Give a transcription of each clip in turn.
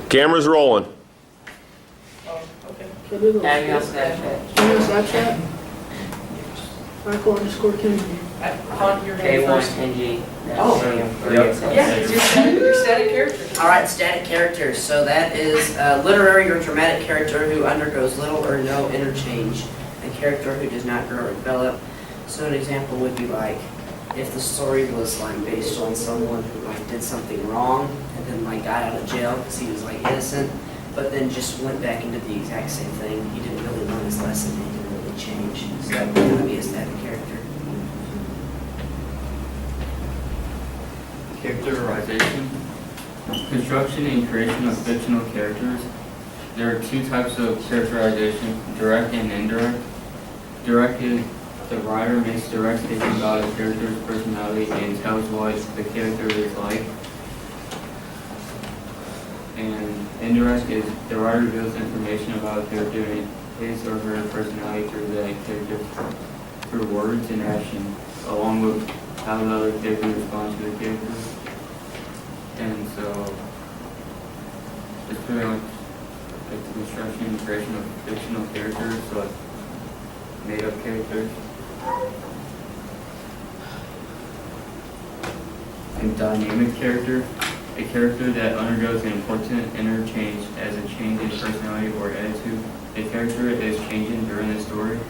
Camera's rolling. Adding on Snapchat. Snapchat? Michael_Kenji. Hunt, you're going first. Kenji. Yeah, Your static character. All right, static characters. So that is a literary or dramatic character who undergoes little or no interchange. A character who does not grow or develop. So an example would be like if the story was like based on someone who like did something wrong and then like got out of jail because he was like innocent, but then just went back into the exact same thing. He didn't really learn his lesson. He didn't really change. So that would be a static character. Characterization. Construction and creation of fictional characters. There are two types of characterization, direct and indirect. Direct is the writer makes direct statements about a character's personality and tells what the character is like. And indirect is the writer reveals information about a character and his or her personality through the character, through words and action, along with how the other character responds to the character. And so it's pretty much like the construction and creation of fictional characters, so like made up characters. And dynamic character, a character that undergoes an important interchange as a change in personality or attitude. A character is changing during the story.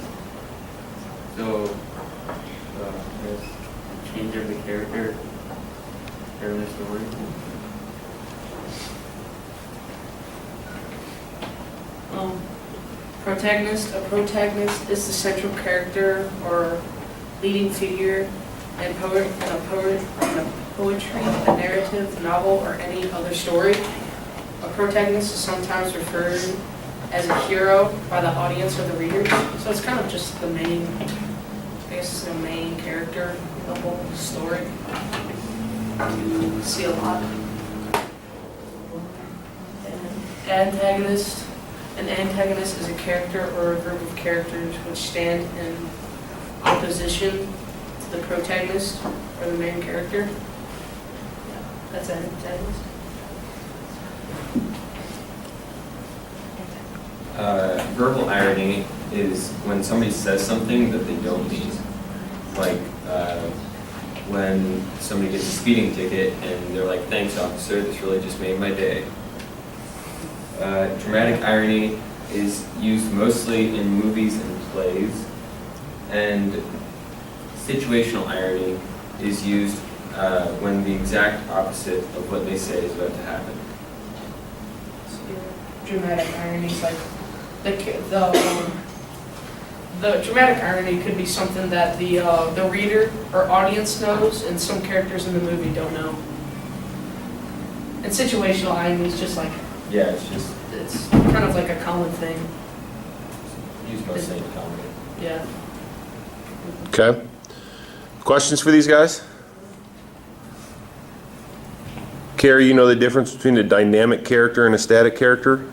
So there's a change of the character during the story. Protagonist. A protagonist is the central character or leading figure in poetry, a narrative, novel, or any other story. A protagonist is sometimes referred as a hero by the audience or the readers. So it's kind of just the main, I guess it's the main character of the whole story. You see a lot. Antagonist. An antagonist is a character or a group of characters which stand in opposition to the protagonist or the main character. Yeah, that's an antagonist. Verbal irony is when somebody says something that they don't mean. Like when somebody gets a speeding ticket and they're like, "Thanks, officer, this really just made my day." Dramatic irony is used mostly in movies and plays, and situational irony is used when the exact opposite of what they say is about to happen. Dramatic irony is like the dramatic irony could be something that the reader or audience knows and some characters in the movie don't know. And situational irony is just like, Yeah, it's kind of like a common thing. used mostly in comedy. Yeah. Okay. Questions for these guys? Carrie, you know the difference between a dynamic character and a static character?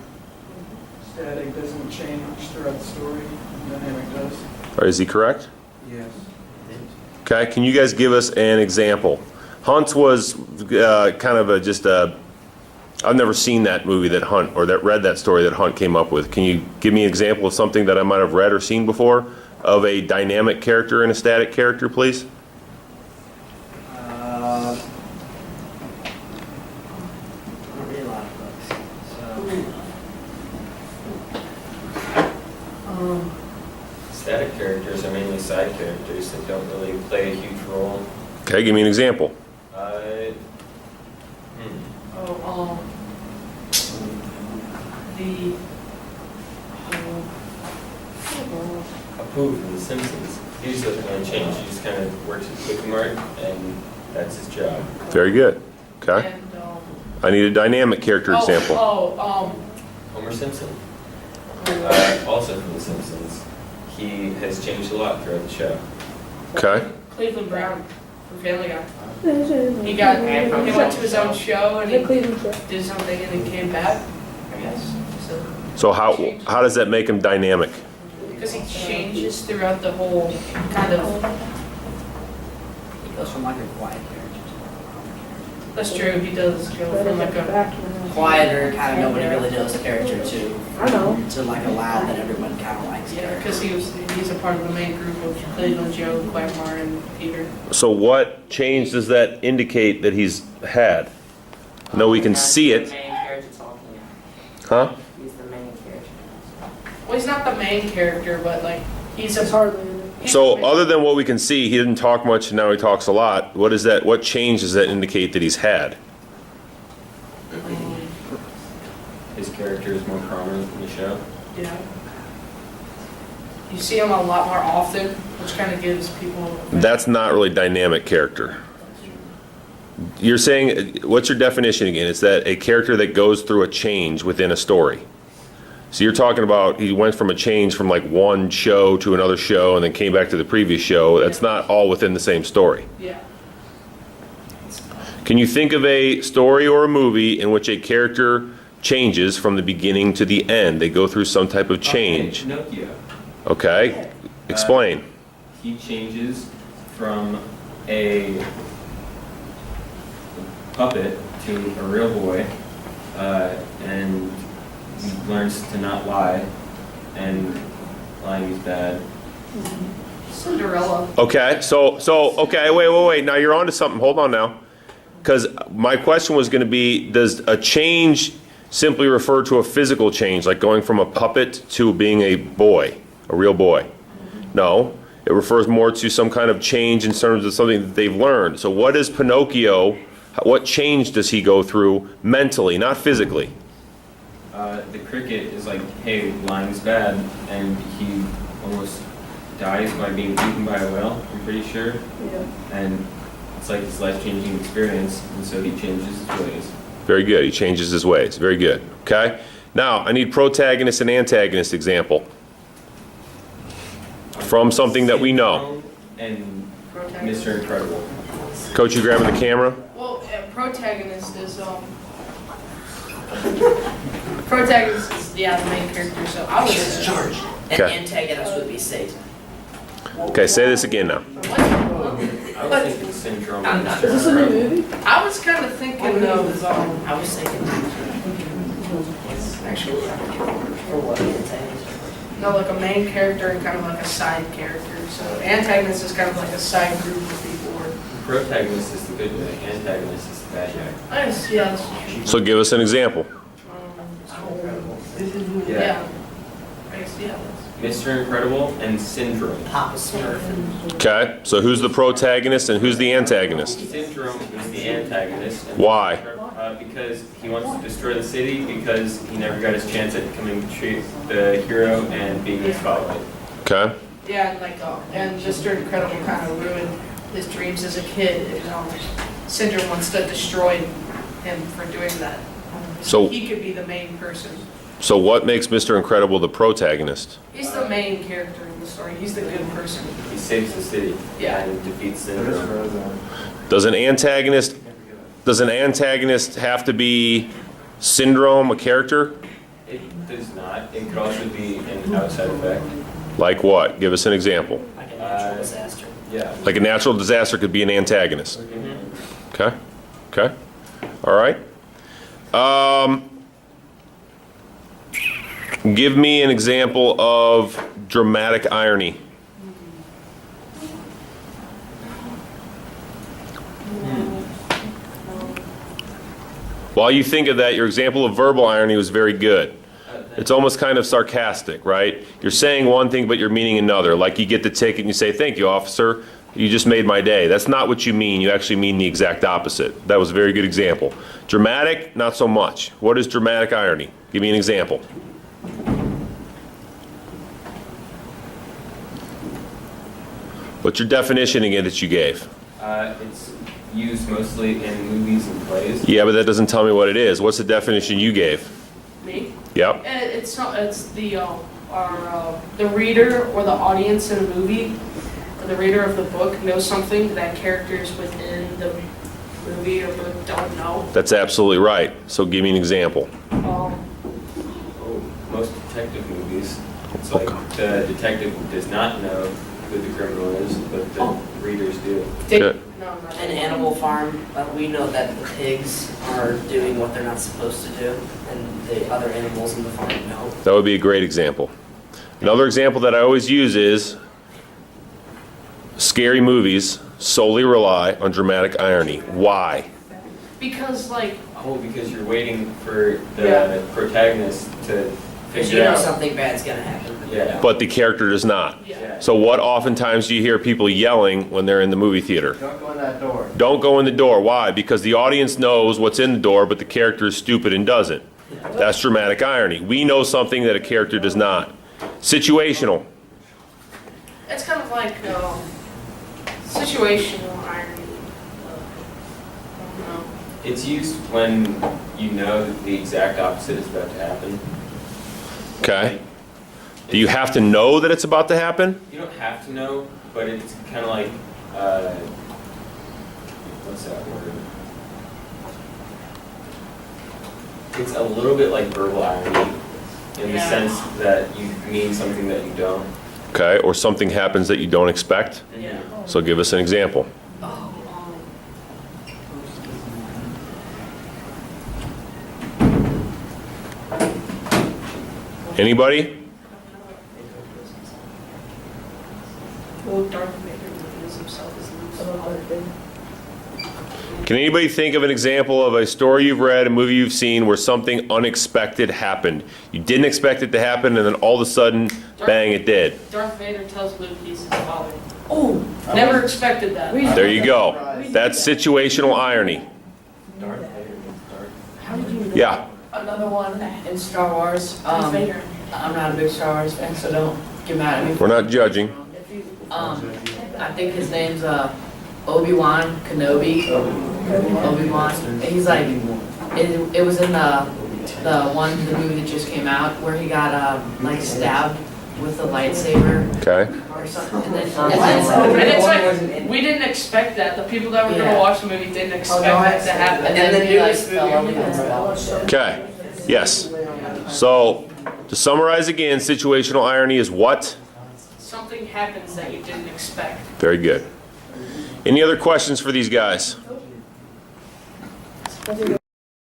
Static doesn't change throughout the story, dynamic does. Or is he correct? Yes. Okay, can you guys give us an example? Hunt's was kind of just a, I've never seen that movie that Hunt, or that read that story that Hunt came up with. Can you give me an example of something that I might have read or seen before of a dynamic character and a static character, please? I don't read a lot of books. So. Static characters are mainly side characters that don't really play a huge role. Okay, give me an example. Apu from The Simpsons. He just doesn't really change. He just kind of works his cookie mark, and that's his job. Very good. Okay. And, I need a dynamic character example. Homer Simpson, also from The Simpsons. He has changed a lot throughout the show. Okay. Cleveland Brown from Family Guy. He went to his own show and he did something and he came back, I guess. So how does that make him dynamic? Because he changes throughout the whole kind of. He goes from like a quiet character to like a comic character. That's true, he does go from like a, quieter, kind of nobody really knows the character to I know. like a loud that everyone kind of likes. yeah, because he's a part of the main group of Cleveland, Joe, Quagmire, and Peter. So what change does that indicate that he's had? No, we can see He's it, the main character talking. huh? He's the main character. Well, he's not the main character, but like, he's a It's hardly. he's So the main- other than what we can see, he didn't talk much and now he talks a lot. What is that, what change does that indicate that he's had? His character is more prominent in the show. Yeah. You see him a lot more often, which kind of gives people. That's not really dynamic character. You're saying, what's your definition again? It's that a character that goes through a change within a story. So you're talking about he went from a change from like one show to another show and then came back to the previous show. That's not all within the same story. Yeah. Can you think of a story or a movie in which a character changes from the beginning to the end? They go through some type of change. Okay, Pinocchio. Okay? Explain. He changes from a puppet to a real boy, and he learns to not lie, and lying is bad. Cinderella. Okay, okay, wait. Now you're on to something. Hold on now. Because my question was going to be, does a change simply refer to a physical change, like going from a puppet to being a boy, a real boy? No, it refers more to some kind of change in terms of something that they've learned. So what is Pinocchio, what change does he go through mentally, not physically? The cricket is like, hey, lying's bad, and he almost dies by being eaten by a whale, I'm pretty sure. Yeah. And it's like his life-changing experience, and so he changes his ways. Very good, he changes his ways. Very good, okay? Now, I need protagonist and antagonist example from something that we know. And Protagonist. Mr. Incredible. Coach, you grabbing the camera? Well, protagonist is protagonist is the main character. So I would He's in charge. And Okay. antagonist would be Satan. Okay, say this again now. I was thinking Syndrome. I'm not- Is this a new movie? I was kind of thinking of I was thinking. Actually, for what antagonist? no, like a main character and kind of like a side character. So antagonist is kind of like a side group of people. Or Protagonist is the good guy, antagonist is the bad guy. nice, yeah, that's, So give us an example. yeah. I guess yeah. Mr. Incredible and Syndrome. Papa Smurf. Okay, so who's the protagonist and who's the antagonist? Syndrome is the antagonist. And Why? Because he wants to destroy the city because he never got his chance at becoming the hero and being the spotlight. Okay, Yeah, and like and Mr. Incredible kind of ruined his dreams as a kid. And, Syndrome wants to destroy him for doing that. So- he could be the main person. so what makes Mr. Incredible the protagonist? He's the main character in the story. He's the good person. He saves the city Yeah. and defeats Syndrome. Does an antagonist have to be Syndrome, a character? It does not. It could also be an outside effect. Like what? Give us an example. Like a natural disaster. Yeah. Like a natural disaster could be an antagonist. Okay, okay, all right. Give me an example of dramatic irony. While you think of that, your example of verbal irony was very good. It's almost kind of sarcastic, right? You're saying one thing, but you're meaning another. Like you get the ticket and you say, "Thank you, officer. You just made my day." That's not what you mean. You actually mean the exact opposite. That was a very good example. Dramatic, not so much. What is dramatic irony? Give me an example. What's your definition again that you gave? It's used mostly in movies and plays. Yeah, but that doesn't tell me what it is. What's the definition you gave? Me? Yep. It's not. It's the reader or the audience in a movie, or the reader of the book knows something that characters within the movie or book don't know. That's absolutely right. So give me an example. Oh, most detective movies, it's like the detective does not know who the criminal is, but the readers do. Take, Good. No, not An Animal Farm, we know that the pigs are doing what they're not supposed to do, and the other animals in the farm don't. That would be a great example. Another example that I always use is scary movies solely rely on dramatic irony. Why? Because, like, Oh, because you're waiting for the Yeah. protagonist to Because you figure know out. something bad's gonna happen. Yeah. But the character does not. yeah. So what oftentimes do you hear people yelling when they're in the movie theater? Don't go in that door. Don't go in the door. Why? Because the audience knows what's in the door, but the character is stupid and doesn't. That's dramatic irony. We know something that a character does not. Situational. It's kind of like situational irony. I don't know. It's used when you know that the exact opposite is about to happen. Okay. Do you have to know that it's about to happen? You don't have to know, but it's kind of like, what's that word? It's a little bit like verbal irony in the Yeah. sense that you mean something that you don't. Okay. Or something happens that you don't expect. Yeah. So give us an example. Oh, Anybody? Darth Vader reveals himself as Luke's father. Can anybody think of an example of a story you've read, a movie you've seen, where something unexpected happened? You didn't expect it to happen, and then all of a sudden, bang, it did. Darth Vader tells Luke he's his father. Oh, Never expected that. There you go. That's situational irony. How did you? Yeah. Another one in Star Wars. Darth Vader. I'm not a big Star Wars fan, so don't get mad at me. We're not judging. I think his name's Obi-Wan Kenobi. Obi-Wan. And he's like, it was in the movie that just came out where he got like stabbed with a lightsaber Okay. or something. And then And it's like, we didn't expect that. The people that were going to Yeah. watch the movie didn't expect no, that to happen. and then he he like like fell over against the wall. Okay. Yes. So, to summarize again, situational irony is what? something happens that you didn't expect. Very good. Any other questions for these guys?